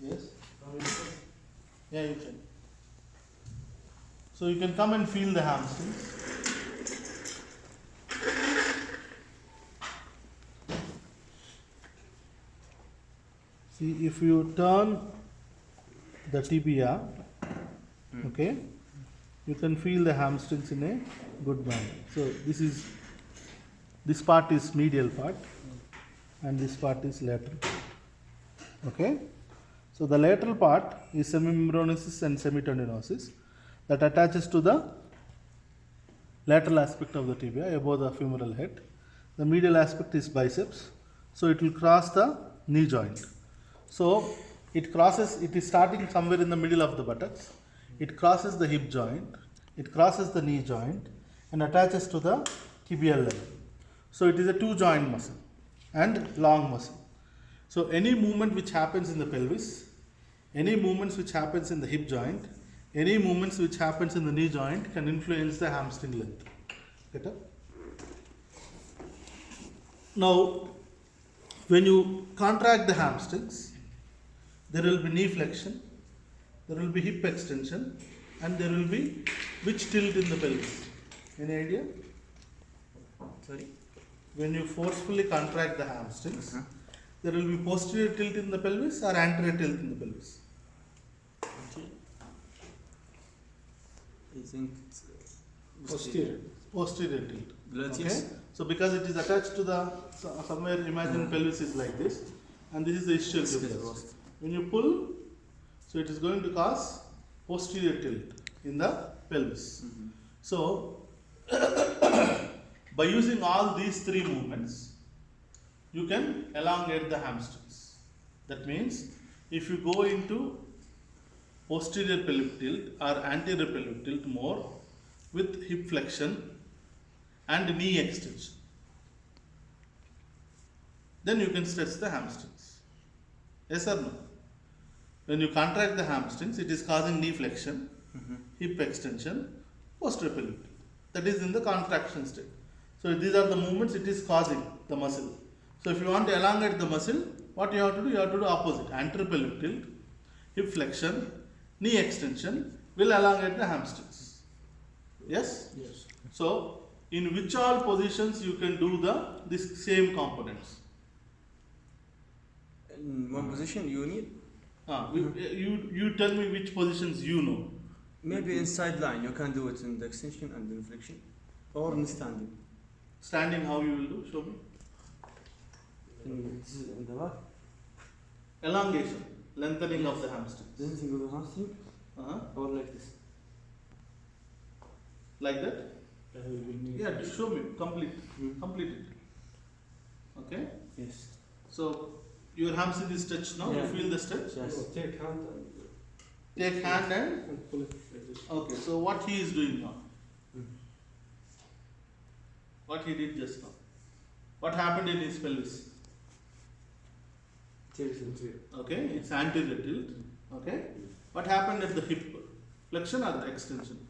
Yes? Yeah, you can. So you can come and feel the hamstrings. See, if you turn the tibia, okay, you can feel the hamstrings in a good manner. So this part is medial part and this part is lateral. Okay, so the lateral part is semimembranosus and semitendinosus that attaches to the lateral aspect of the tibia above the femoral head. The medial aspect is biceps, so it will cross the knee joint. So it crosses, it is starting somewhere in the middle of the buttocks, it crosses the hip joint, it crosses the knee joint and attaches to the tibial level. So it is a two joint muscle and long muscle. So any movement which happens in the pelvis, any movements which happens in the hip joint, any movements which happens in the knee joint can influence the hamstring length. Get up? Now, when you contract the hamstrings, there will be knee flexion, there will be hip extension, and there will be which tilt in the pelvis? Any idea? Sorry? When you forcefully contract the hamstrings, there will be posterior tilt in the pelvis or anterior tilt in the pelvis? I think it's Posterior tilt. Gluteus. Okay? So because it is attached to the somewhere, imagine pelvis is like this, and this is the ischial tuberous. When you pull, so it is going to cause posterior tilt in the pelvis. So by using all these three movements, you can elongate the hamstrings. That means if you go into posterior pelvic tilt or anterior pelvic tilt more with hip flexion and knee extension, then you can stretch the hamstrings. Yes or no? When you contract the hamstrings, it is causing knee flexion, hip extension, posterior pelvic tilt. That is in the contraction state. So these are the movements it is causing the muscle. So if you want to elongate the muscle, what you have to do? You have to do opposite. Anterior pelvic tilt, hip flexion, knee extension will elongate the hamstrings. Yes? Yes. So in which all positions you can do this same components? In one position you need, You tell me which positions you know. maybe inside line, you can do it in the extension and the reflection, or in standing. Standing, how you will do? Show me. In the back, Elongation, lengthening of the hamstrings. lengthening of the hamstring, or like this. Like that? Yeah, show me. Complete it. Okay? Yes. So your hamstring is stretched now. Yeah. You feel the stretch? Yes. Take hand Take hand and and pull it like this. okay. So what he is doing now? What he did just now? What happened in his pelvis? Okay, it's anterior tilt. Okay. What happened at the hip? Flexion or the extension?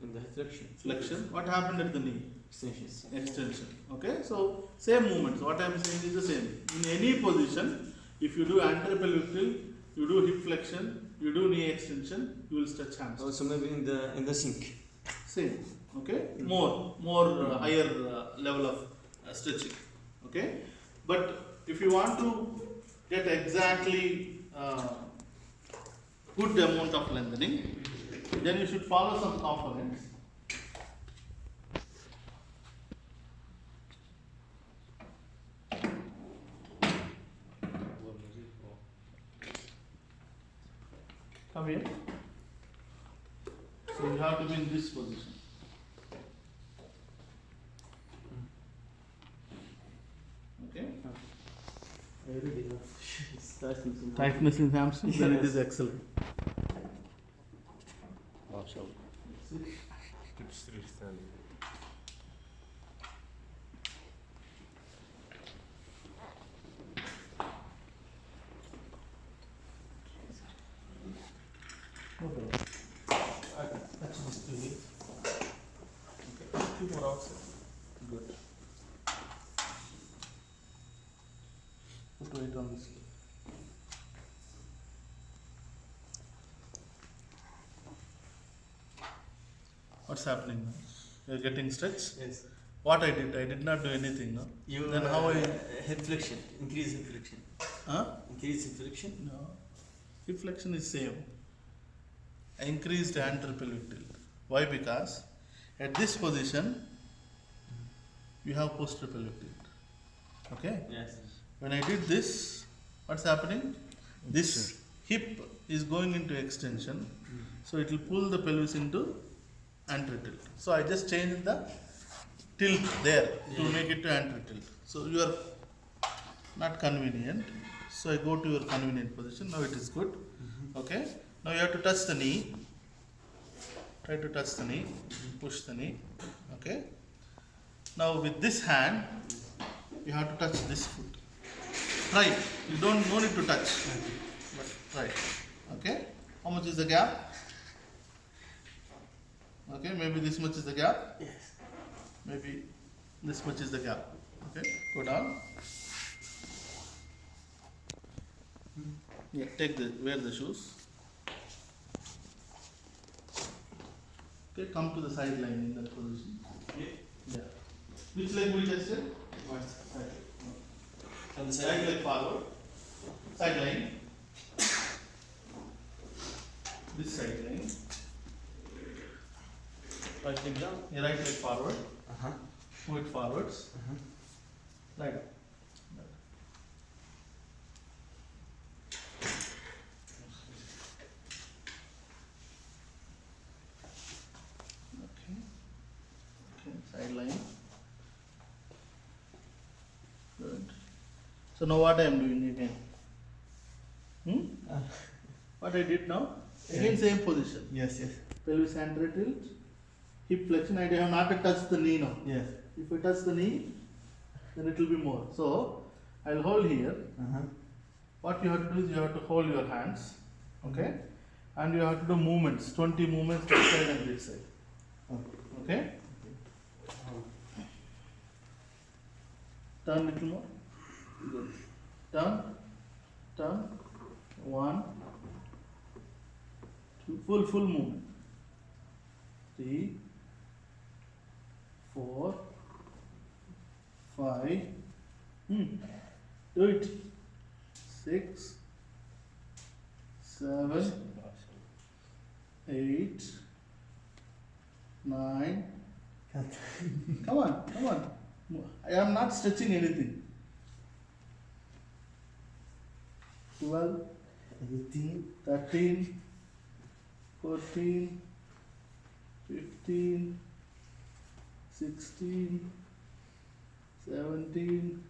In the flexion. Flexion. What happened at the knee? Extensions. Extension. Okay. So same movements. What I am saying is the same. In any position, if you do anterior pelvic tilt, you do hip flexion, you do knee extension, you will stretch hamstrings. Also maybe in the sink. Same. Okay. More higher level of stretching. Okay. But if you want to get exactly good amount of lengthening, then you should follow some components. Come here. So you have to be in this position. Okay. Tightness in hamstrings, then it is excellent. Okay. That's just do it. Okay. Two more outside. Good. Put weight on this. What's happening now? You're getting stretched? Yes. What I did not do anything, no? You Then how I... hip flexion, increase hip flexion. Huh? Increase hip flexion. No. Hip flexion is same. I increased anterpelvic tilt. Why? Because at this position, you have posterior pelvic tilt. Okay? Yes. When I did this, what's happening? This hip is going into extension, so it will pull the pelvis into anterior tilt. So I just changed the tilt there to make it to anterior tilt. So you are not convenient. So I go to your convenient position. Now it is good. Okay. Now you have to touch the knee. Try to touch the knee. Push the knee. Okay. Now with this hand, you have to touch this foot. Try. You don't no need to touch. But try. Okay. How much is the gap? Okay. Maybe this much is the gap. Yes. Maybe this much is the gap. Okay. Go down. Yeah. Wear the shoes. Okay. Come to the sideline in that position. Yeah. Which leg we tested? Right. On the Right side. leg forward. Sideline. This sideline. Right leg down. Your right leg forward. Uh-huh. Move it forwards. Right up. Okay. Okay. Sideline. Good. So now what I am doing again? What I did now? Again same position. Yes, yes. Pelvis anterior tilt. Hip flexion. I have not touched the knee now. Yes. If I touch the knee, then it will be more. So I will hold here. Uh-huh. What you have to do is you have to hold your hands, okay, and you have to do movements, 20 movements this side and this side. Okay. Turn little more. Good. Turn. Turn. 1, 2. Full movement. 3, 4, 5. Do it. 6, 7, 8, 9. Come on. I am not stretching anything. 12, 18. 13, 14, 15, 16, 17,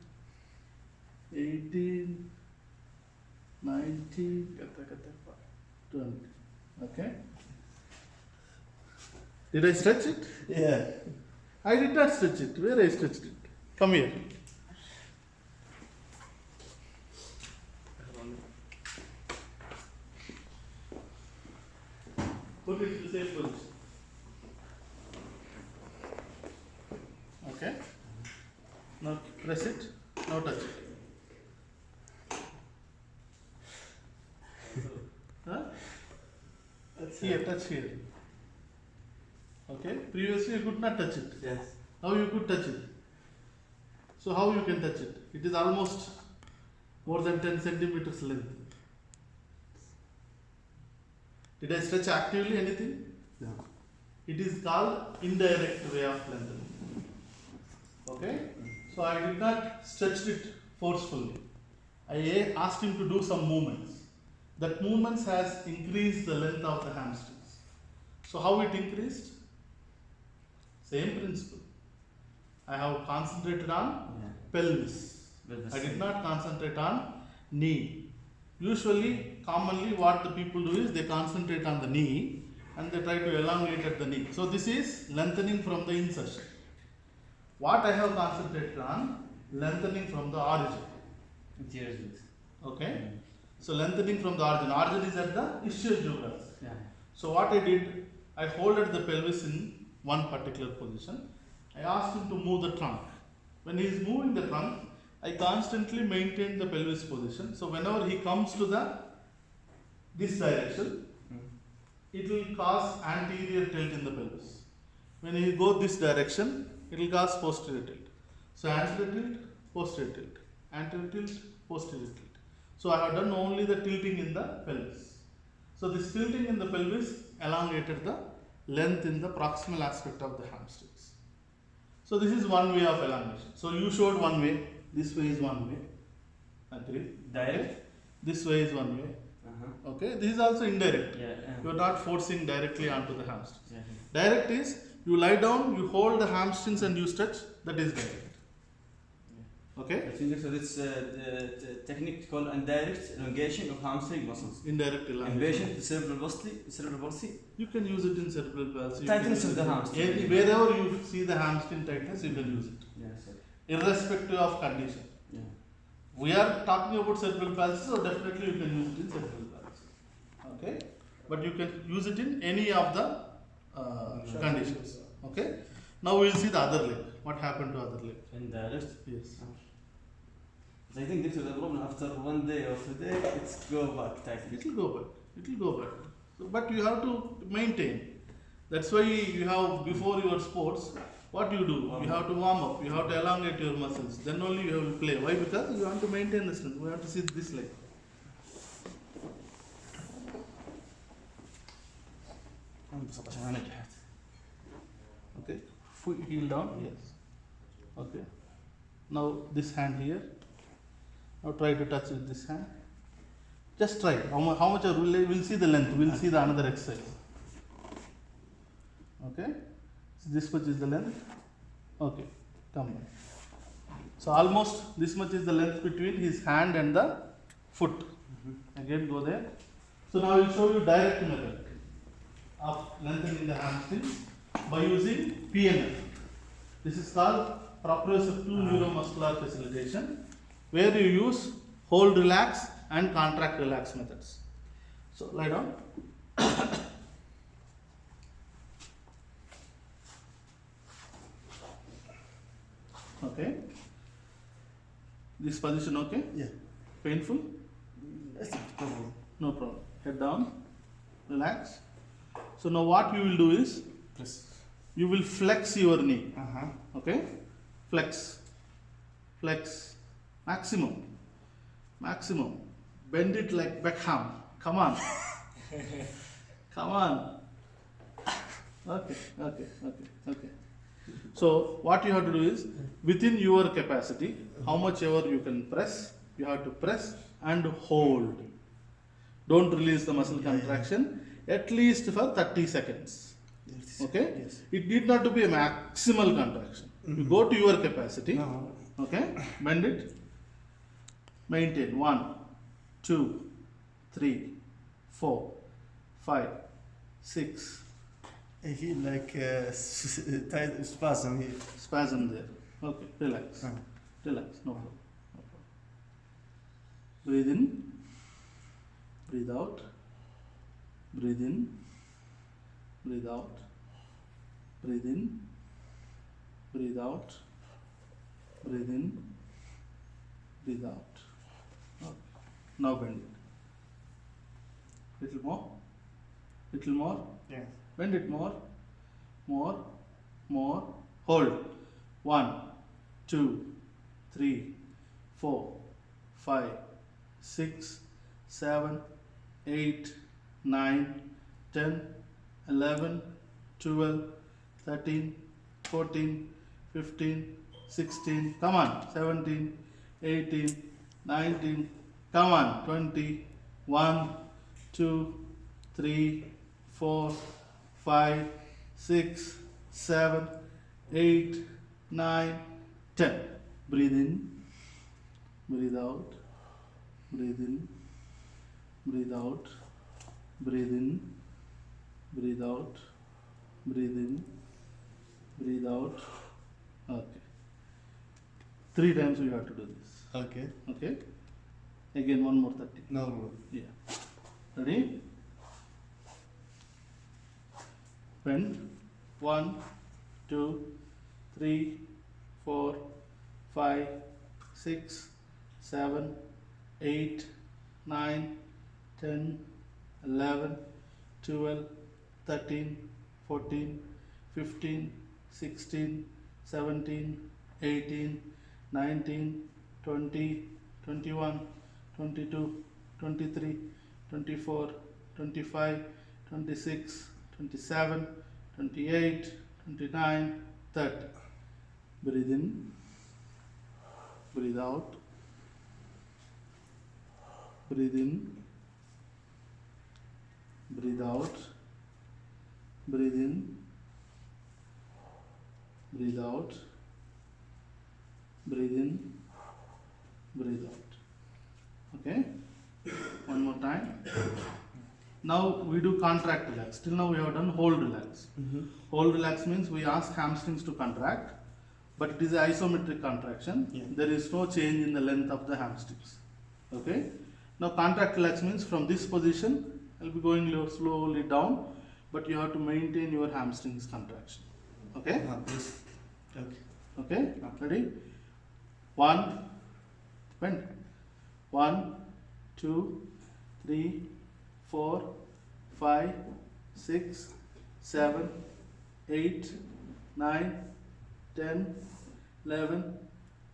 18, 19, 20. Okay? Did I stretch it? Yeah. I did not stretch it. Where I stretched it? Come here. Put it to the same position. Okay? Now press it. Now touch it. Huh? Here, touch here. Okay? Previously you could not touch it. Yes. Now you could touch it. So how you can touch it? It is almost more than 10 centimeters length. Did I stretch actively anything? No. It is called indirect way of lengthening. Okay? So I did not stretch it forcefully. I asked him to do some movements. That movements has increased the length of the hamstrings. So how it increased? Same principle. I have concentrated on pelvis. I did not concentrate on knee. Usually, commonly what the people do is they concentrate on the knee and they try to elongate at the knee. So this is lengthening from the insertion. What I have concentrated on? Lengthening from the origin. Okay? So lengthening from the origin. Origin is at the ischiojugular. Yeah. So what I did, I folded the pelvis in one particular position. I asked him to move the trunk. When he is moving the trunk, I constantly maintain the pelvis position. So whenever he comes to this direction, it will cause anterior tilt in the pelvis. When you go this direction, it will cause posterior tilt. So anterior tilt, posterior tilt, anterior tilt, posterior tilt. So I have done only the tilting in the pelvis. So this tilting in the pelvis elongated the length in the proximal aspect of the hamstrings. So this is one way of elongation. So you showed one way, this way is one way. Agree? Direct? Okay. This way is one way. Uh-huh. Okay, this is also indirect. Yeah. You are not forcing directly onto the hamstrings. Yeah. Direct is you lie down, you hold the hamstrings and you stretch. That is direct. Okay? I think so. It's the technique called indirect elongation of hamstring muscles. Indirect elongation. Invasion to cerebral palsy. You can use it in cerebral palsy. You Tightness can of use the it hamstring. wherever you see the hamstring tightness, you can use it. Yes, sir. Irrespective of condition. Yeah. We are talking about cerebral palsy, so definitely you can use it in cerebral palsy. Okay? But you can use it in any of the conditions. Okay? Now we will see the other leg. What happened to other leg? Indirect. Yes. I think this is the problem. After 1 day or 2 days, it's go back tightly. It will go back. It will go back. So, but you have to maintain. That's why you have, before your sports, what you do? You have to warm up. You have to elongate your muscles. Then only you will play. Why? Because you want to maintain the strength. We have to see this leg. Okay. Heel down. Yes. Okay. Now this hand here. Now try to touch with this hand. Just try. How much we'll see the length. We'll see the another exercise. Okay. So this much is the length. Okay. Come on. So almost this much is the length between his hand and the foot. Again go there. So now I will show you direct method of lengthening the hamstrings by using PNF. This is called proprioceptive neuromuscular facilitation, where you use hold relax and contract relax methods. So lie down. Okay. This position okay? Yeah. Painful? That's a problem. No problem. Head down. Relax. So now what you will do is Press. you will flex your knee. Uh-huh. Okay? Flex. Flex. Maximum. Maximum. Bend it like Beckham. Come on. Come on. Okay. Okay. So what you have to do is within your capacity, how much ever you can press, you have to press and hold. Don't release the muscle contraction at least for 30 seconds. Yes. Okay? Yes. It need not to be a maximal contraction. You go to your capacity. No. Okay? Bend it. Maintain. 1, 2, 3, 4, 5, 6. I feel like tight spasm here. Spasm there. Okay. Relax. Uh. Relax. No problem. No problem. Breathe in. Breathe out. Breathe in. Breathe out. Breathe in. Breathe out. Breathe in. Breathe out. Okay. Now bend it. Little more. Little more. Yeah. Bend it more. More. More. Hold. 1, 2, 3, 4, 5, 6, 7, 8, 9, 10, 11, 12, 13, 14, 15, 16, come on, 17, 18, 19, come on, 20, 1, 2, 3, 4, 5, 6, 7, 8, 9, 10. Breathe in, breathe out, breathe in, breathe out, breathe in, breathe out, breathe in, breathe out. Okay. 3 times we have to do this. Okay. Okay. Again, one more 30. No. Yeah. Ready? Bend. 1, 2, 3, 4, 5, 6, 7, 8, 9, 10, 11, 12, 13, 14, 15, 16, 17, 18, 19, 20, 21, 22, 23, 24, 25, 26, 27, 28, 29, 30. Breathe in, breathe out, breathe in, breathe out, breathe in, breathe out, breathe in, breathe out. Okay? One more time. Now we do contract relax. Till now we have done hold relax. Hold relax means we ask hamstrings to contract, but it is an isometric contraction. Yeah. There is no change in the length of the hamstrings. Okay? Now contract relax means from this position I'll be going slowly down, but you have to maintain your hamstrings contraction. Okay? This. Okay. Okay? Ready? 1, bend. 1, 2, 3, 4, 5, 6, 7, 8, 9, 10, 11,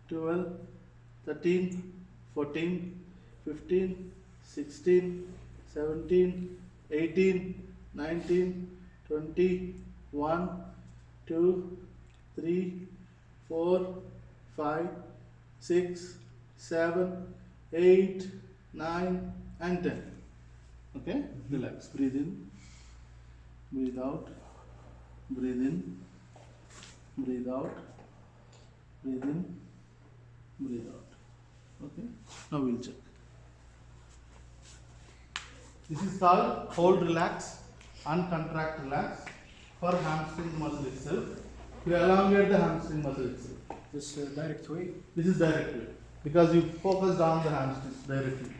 12, 13, 14, 15, 16, 17, 18, 19, 20, 1, 2, 3, 4, 5, 6, 7, 8, 9 and 10. Okay? Relax. Breathe in, breathe out, breathe in, breathe out, breathe in, breathe out. Okay? Now we'll check. This is called hold relax and contract relax for hamstring muscle itself. We elongate the hamstring muscle itself. This direct way. This is direct way because you focused on the hamstrings directly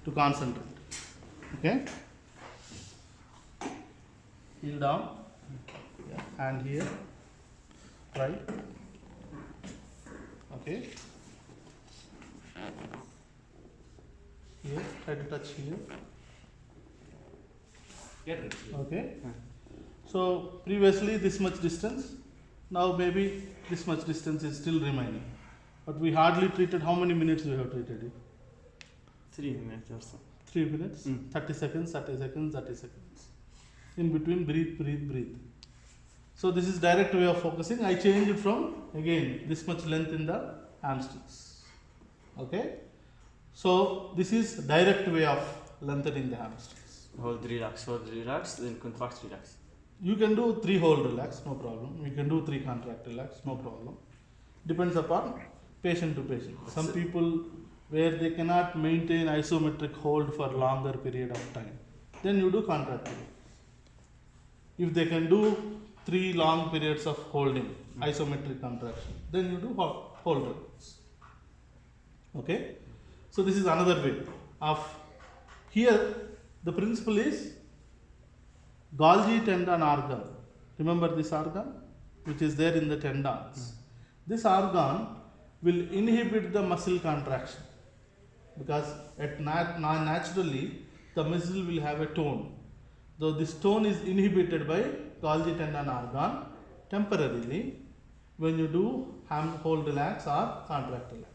to concentrate. Okay? Heel down, yeah. Hand here, right? Okay. Here, try to touch here. Get it. Okay. So previously this much distance, now maybe this much distance is still remaining. But we hardly treated, how many minutes we have treated it? 3 minutes or so. 3 minutes, 30 seconds, 30 seconds, 30 seconds. In between, breathe, breathe, breathe. So this is direct way of focusing. I change it from, again, this much length in the hamstrings. Okay? So this is direct way of lengthening the hamstrings. Hold, relax, then contract, relax. You can do 3 hold relax, no problem. You can do 3 contract relax, no problem. Depends upon patient to patient. Some people where they cannot maintain isometric hold for longer period of time, then you do contract relax. If they can do 3 long periods of holding, isometric contraction, then you do hold relax. Okay? So this is another way of, here the principle is Golgi tendon organ. Remember this organ which is there in the tendons. This organ will inhibit the muscle contraction because naturally the muscle will have a tone. Though this tone is inhibited by Golgi tendon organ temporarily when you do hold relax or contract relax.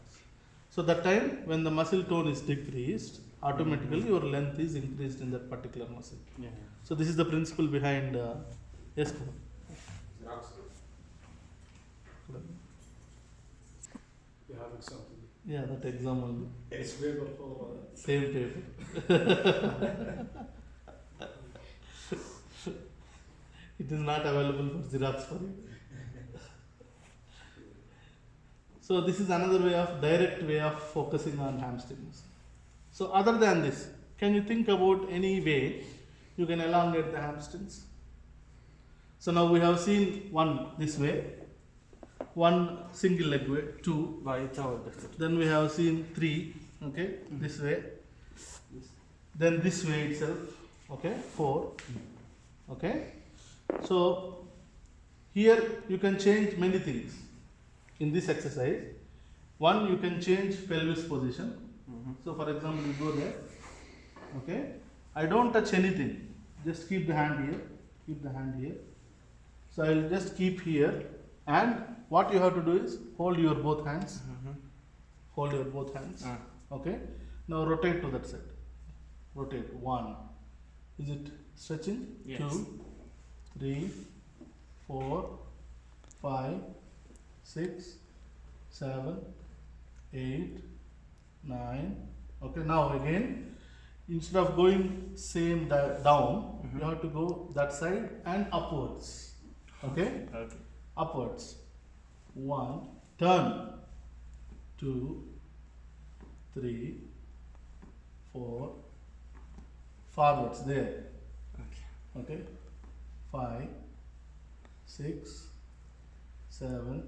So that time when the muscle tone is decreased, automatically your length is increased in that particular muscle. Yeah. So this is the principle behind yes. You have something. Yeah, that exam only. It's paper for Same paper. It is not available for Xerox for you. So this is another way of direct way of focusing on hamstrings. So other than this, can you think about any way you can elongate the hamstrings? So now we have seen one this way, one single leg way, 2. By it's our doctor. Then we have seen 3, okay, this way. Then this way itself, okay, 4, okay. So here you can change many things in this exercise. One, you can change pelvis position. So for example, you go there, okay. I don't touch anything, just keep the hand here, keep the hand here. So I'll just keep here, and what you have to do is hold your both hands. Hold your both hands. Okay. Now rotate to that side. Rotate. 1. Is it stretching? Yes. 2, 3, 4, 5, 6, 7, 8, 9. Okay. Now again, instead of going same down, you have to go that side and upwards. Okay. Okay. Upwards. 1. Turn. 2, 3, 4. Forwards there. Okay. Okay. 5, 6, 7,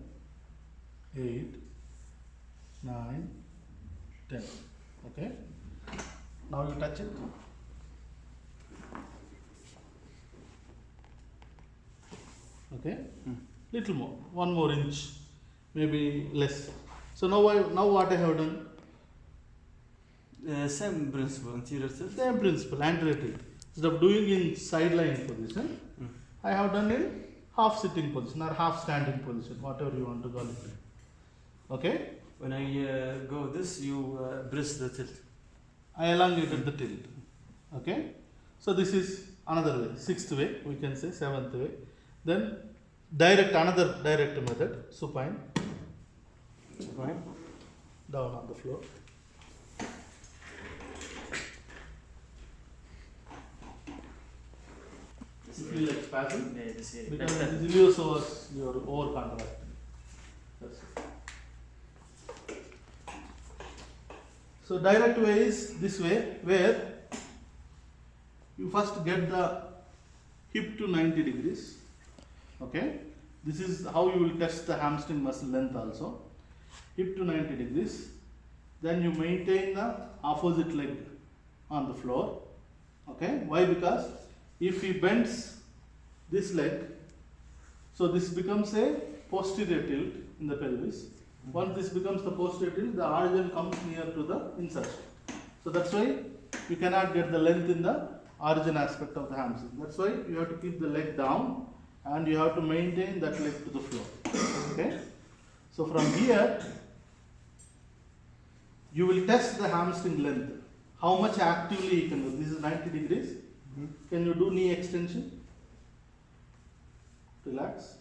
8, 9, 10. Okay. Now you touch it. Okay. Little more. 1 more inch. Maybe less. So now what I have done? Same principle, anterior tilt. Same principle, anterior tilt. Instead of doing in side lying position, I have done in half sitting position or half standing position, whatever you want to call it. Okay? When I go this, you press the tilt. I elongated the tilt. Okay? So this is another way, 6th way, we can say 7th way. Then another direct method, supine, Supine. down on the floor. You feel like spasm? Yeah, this here. Because Like that. this iliopsoas, you are over contracting. That's it. So direct way is this way, where you first get the hip to 90 degrees. Okay, this is how you will test the hamstring muscle length also. Hip to 90 degrees. Then you maintain the opposite leg on the floor. Okay, why? Because if he bends this leg, so this becomes a posterior tilt in the pelvis. Once this becomes the posterior tilt, the origin comes near to the insertion. So that's why you cannot get the length in the origin aspect of the hamstring. That's why you have to keep the leg down and you have to maintain that leg to the floor. Okay. So from here, you will test the hamstring length. How much actively you can do. This is 90 degrees. Can you do knee extension? Relax.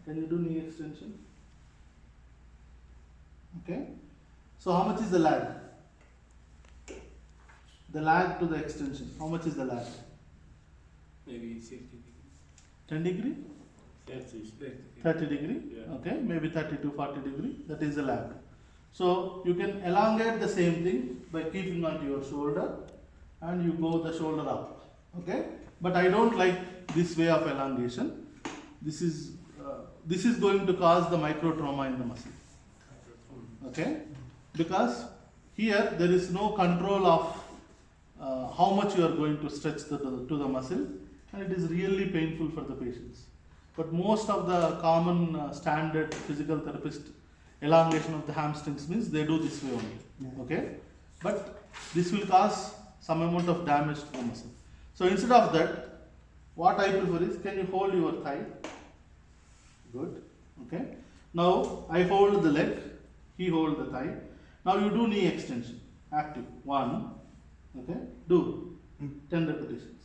Can you do knee extension? Okay. So how much is the lag? The lag to the extension. How much is the lag? Maybe 60 degrees. 10 degree? 30 degree? Yeah. Okay. Maybe 30 to 40 degree. That is the lag. So you can elongate the same thing by keeping onto your shoulder and you go the shoulder up. Okay. But I don't like this way of elongation. This is going to cause the micro trauma in the muscle. Okay. Because here there is no control of how much you are going to stretch to the muscle, and it is really painful for the patients. But most of the common standard physical therapist elongation of the hamstrings means they do this way only. Okay. But this will cause some amount of damage to the muscle. So instead of that, what I prefer is, can you hold your thigh? Good. Okay. Now I hold the leg, he hold the thigh. Now you do knee extension. Active. 1. Okay. Do 10 repetitions.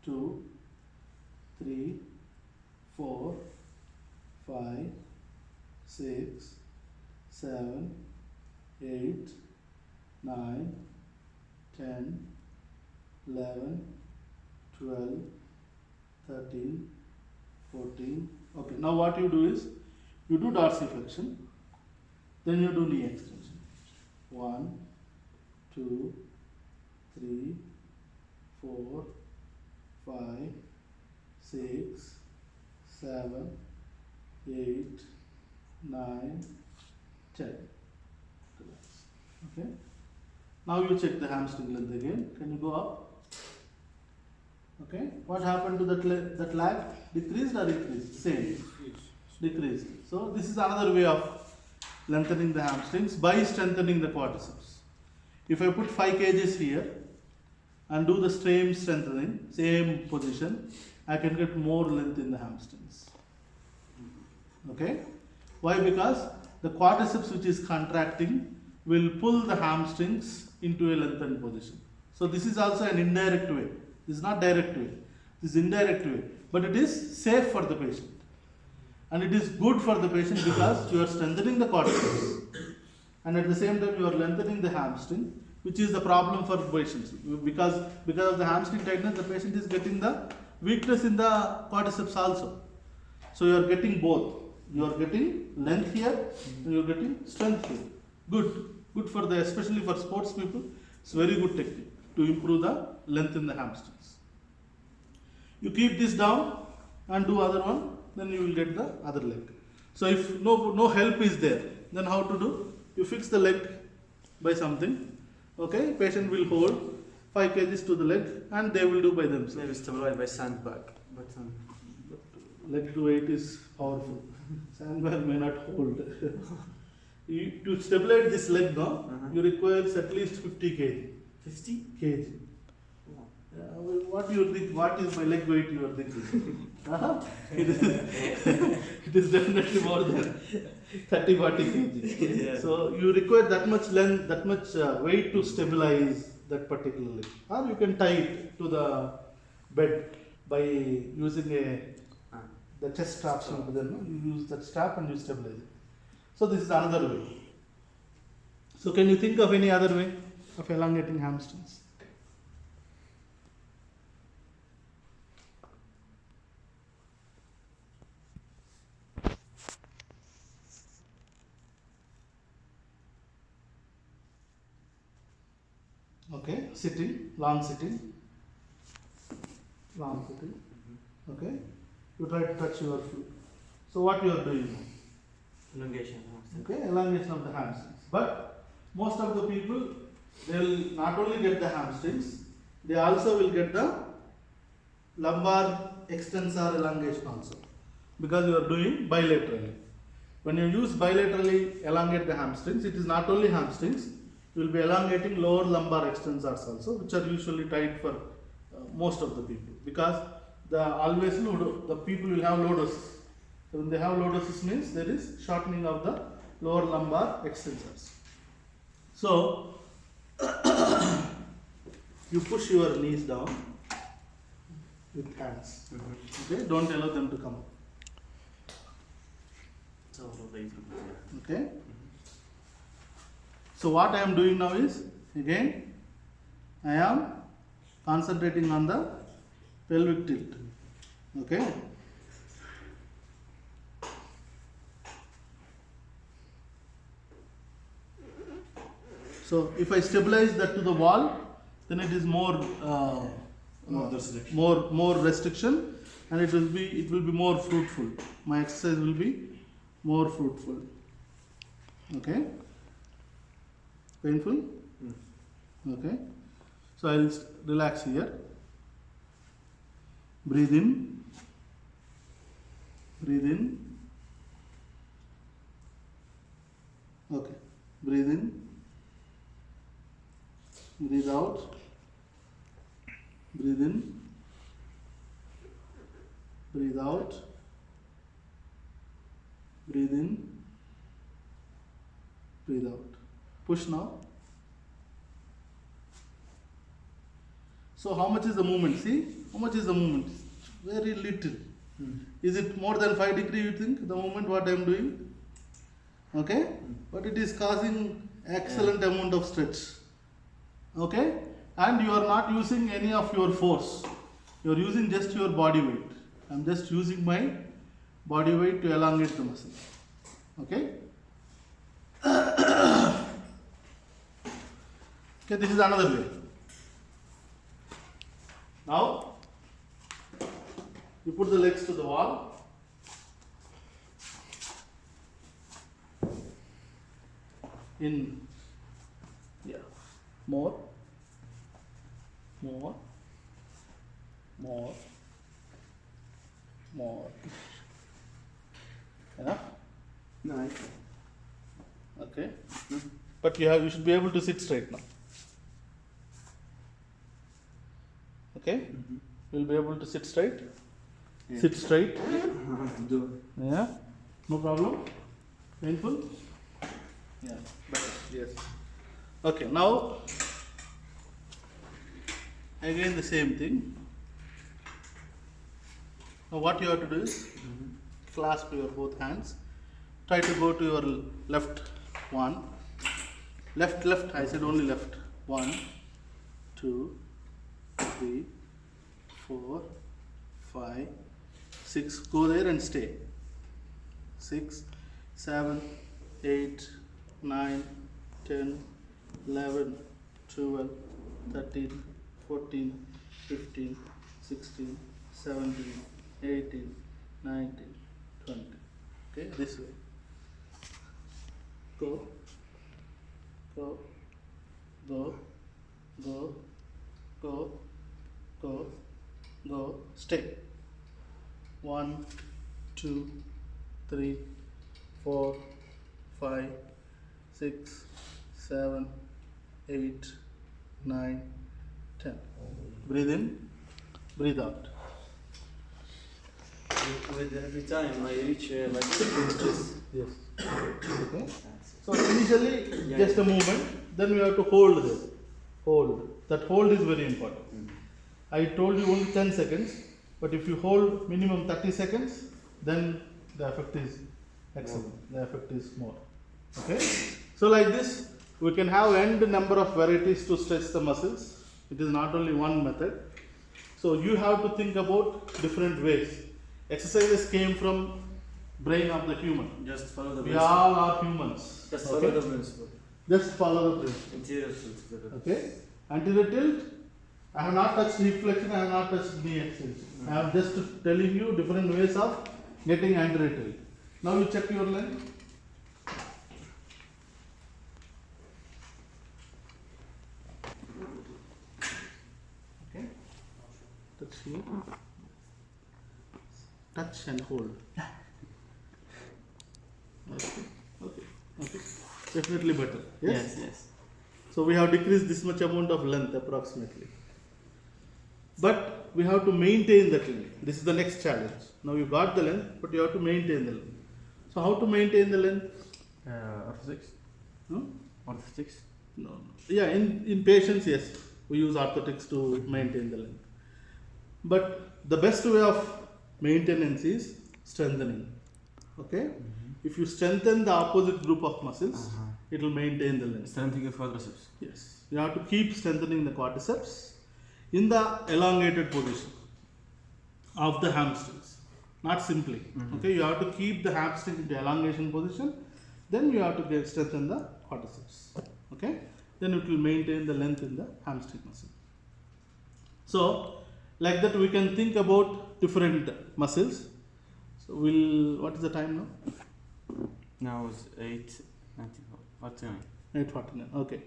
2, 3, 4, 5, 6, 7, 8, 9, 10, 11, 12, 13, 14. Okay, now what you do is, you do dorsiflexion, then you do knee extension. 1, 2, 3, 4, 5, 6, 7, 8, 9, 10. Relax. Okay. Now you check the hamstring length again. Can you go up? Okay. What happened to that lag? Decreased or increased? Same. Decreased. So this is another way of lengthening the hamstrings by strengthening the quadriceps. If I put 5 kgs here and do the same strengthening, same position, I can get more length in the hamstrings. Okay? Why? Because the quadriceps which is contracting will pull the hamstrings into a lengthened position. So this is also an indirect way. This is not direct way. This is indirect way. But it is safe for the patient. And it is good for the patient because you are strengthening the quadriceps. And at the same time you are lengthening the hamstring, which is the problem for patients. Because of the hamstring tightness, the patient is getting the weakness in the quadriceps also. So you are getting both. You are getting length here and you are getting strength here. Good for the, especially for sports people. It's very good technique to improve the length in the hamstrings. You keep this down and do other one, then you will get the other leg. So if no help is there, then how to do? You fix the leg by something. Okay, patient will hold 5 kgs to the leg and they will do by themselves. Maybe stabilized by sandbag, but Leg weight is powerful. Sandbag may not hold. To stabilize this leg now, you require at least 50 kg. 50? Kg. What you think? What is my leg weight? You are thinking? It is definitely more than 30-40 kg. Yeah. So you require that much length, that much weight to stabilize that particular leg. Or you can tie it to the bed by using the chest straps. You use that strap and you stabilize it. So this is another way. So can you think of any other way of elongating hamstrings? Okay, sitting, long sitting. Okay, you try to touch your foot. So what you are doing? Elongation. Okay, elongation of the hamstrings. But most of the people, they will not only get the hamstrings, they also will get the lumbar extensor elongation also, because you are doing bilaterally. When you use bilaterally elongate the hamstrings, it is not only hamstrings, you will be elongating lower lumbar extensors also, which are usually tight for most of the people, because the people will have lordosis. So when they have lordosis means there is shortening of the lower lumbar extensors. So you push your knees down with hands. Okay, don't allow them to come up. So raising. Okay. So what I am doing now is, again, I am concentrating on the pelvic tilt. Okay. So if I stabilize that to the wall, then it is more restriction, and it will be more fruitful. My exercise will be more fruitful. Okay. Painful? Okay. So I will relax here. Breathe in. Breathe in. Okay. Breathe in. Breathe out. Breathe in. Breathe out. Breathe in. Breathe out. Push now. So how much is the movement? See, how much is the movement? Very little. Is it more than 5 degrees, you think, the movement what I am doing? Okay? But it is causing excellent amount of stretch. Okay? And you are not using any of your force. You are using just your body weight. I am just using my body weight to elongate the muscle. Okay? Okay, this is another way. Now, you put the legs to the wall. In, yeah, more. Enough? Nice. Okay. But you should be able to sit straight now. Okay? You will be able to sit straight. Yeah. Sit straight. Do. Yeah. No problem. Painful. Yeah. Better. Yes. Okay. Now again the same thing. Now what you have to do is clasp your both hands. Try to go to your left one. Left. I said only left. 1, 2, 3, 4, 5, 6. Go there and stay. 6, 7, 8, 9, 10, 11, 12, 13, 14, 15, 16, 17, 18, 19, 20. Okay, this way. Go, go, go, go, go, go, go, stay. 1, 2, 3, 4, 5, 6, 7, 8, 9, 10. Breathe in, breathe out. With every time I reach like this. Yes. Okay. So initially Yeah, just yeah. a movement, then we have to hold this. Hold. That hold is very important. I told you only 10 seconds, but if you hold minimum 30 seconds, then the effect is excellent. The effect is more. Okay. So like this, we can have n number of varieties to stretch the muscles. It is not only one method. So you have to think about different ways. Exercises came from brain of the human. Just follow the We principle. all are humans. Just Okay? follow the principle. Just follow the principle. Interior tilt. Okay? Anterior tilt. I have not touched hip flexion. I have not touched knee extension. I am just telling you different ways of getting anterior tilt. Now you check your length. Okay. Touch here. Touch and hold. Okay. Definitely better. Yes? Yes. So we have decreased this much amount of length approximately. But we have to maintain that length. This is the next challenge. Now you got the length, but you have to maintain the length. So how to maintain the length? Orthotics? No? Orthotics? No. Yeah, in patients, yes, we use orthotics to maintain the length. But the best way of maintenance is strengthening. Okay? If you strengthen the opposite group of muscles, it will maintain the length. Strengthening of quadriceps. Yes. You have to keep strengthening the quadriceps in the elongated position of the hamstrings. Not simply. Okay, you have to keep the hamstring in the elongation position, then you have to strengthen the quadriceps. Okay? Then it will maintain the length in the hamstring muscle. So, like that we can think about different muscles. So what is the time now? Now it's 8:49. 8:49. Okay.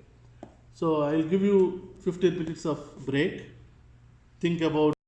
So I'll give you 15 minutes of break. Think about